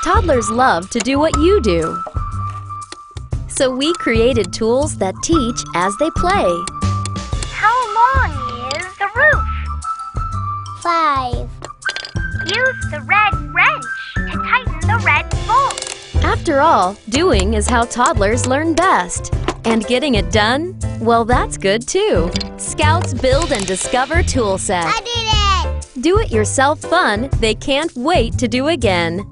Toddlers love to do what you do. So we created tools that teach as they play. How long is the roof? 5. Use the red wrench to tighten the red bolt. After all, doing is how toddlers learn best. And getting it done? Well, that's good too. Scouts build and discover tool set. I did it! Do-it-yourself fun they can't wait to do again.